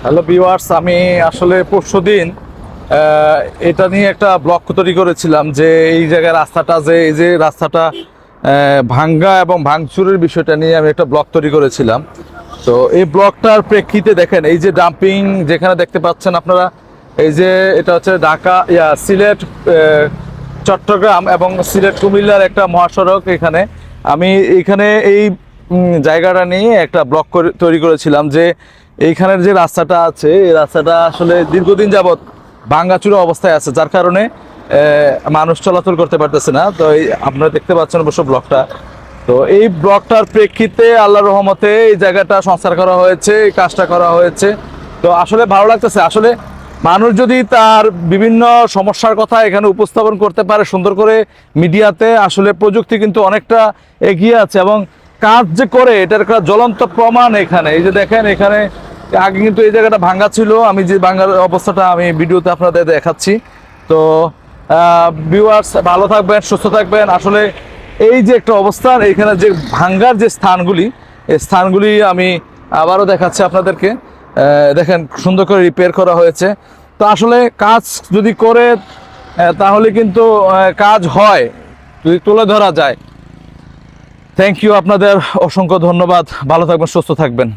Hello viewers, আমি আসলে পরশুদিন এটা নিয়ে একটা ব্লগ তৈরি করেছিলাম যে এই জায়গায় রাস্তাটা, যে এই যে রাস্তাটা ভাঙ্গা এবং ভাঙচুরের বিষয়টা নিয়ে আমি একটা ব্লগ তৈরি করেছিলাম। তো এই ব্লগটার প্রেক্ষিতে দেখেন, এই যে ডাম্পিং যেখানে দেখতে পাচ্ছেন আপনারা, এই যে এটা হচ্ছে ঢাকা সিলেট চট্টগ্রাম এবং সিলেট কুমিল্লার একটা মহাসড়ক। এখানে আমি এইখানে এই জায়গাটা নিয়ে একটা ব্লগ তৈরি করেছিলাম যে এইখানের যে রাস্তাটা আছে, এই রাস্তাটা আসলে দীর্ঘদিন যাবৎ ভাঙাচুরা অবস্থায় আছে, যার কারণে মানুষ চলাচল করতে পারতেছে না। তো এই আপনারা দেখতে পাচ্ছেন অবশ্য ব্লগটা। তো এই ব্লগটার প্রেক্ষিতে আল্লাহর রহমতে এই জায়গাটা সংস্কার করা হয়েছে, এই কাজটা করা হয়েছে। তো আসলে ভালো লাগতেছে। আসলে মানুষ যদি তার বিভিন্ন সমস্যার কথা এখানে উপস্থাপন করতে পারে সুন্দর করে মিডিয়াতে, আসলে প্রযুক্তি কিন্তু অনেকটা এগিয়ে আছে এবং কাজ যে করে এটার একটা জ্বলন্ত প্রমাণ এখানে। এই যে দেখেন, এখানে আগে কিন্তু এই জায়গাটা ভাঙ্গা ছিল, আমি যে ভাঙ্গার অবস্থাটা আমি ভিডিওতে আপনাদের দেখাচ্ছি। তো ভিউয়ার্স, ভালো থাকবেন, সুস্থ থাকবেন। আসলে এই যে একটা অবস্থান, এইখানে যে ভাঙ্গার যে স্থানগুলি, এই স্থানগুলি আমি আবারও দেখাচ্ছি আপনাদেরকে। দেখেন সুন্দর করে রিপেয়ার করা হয়েছে। তো আসলে কাজ যদি করে তাহলে কিন্তু কাজ হয়, যদি তুলে ধরা যায়। থ্যাংক ইউ, আপনাদের অসংখ্য ধন্যবাদ। ভালো থাকবেন, সুস্থ থাকবেন।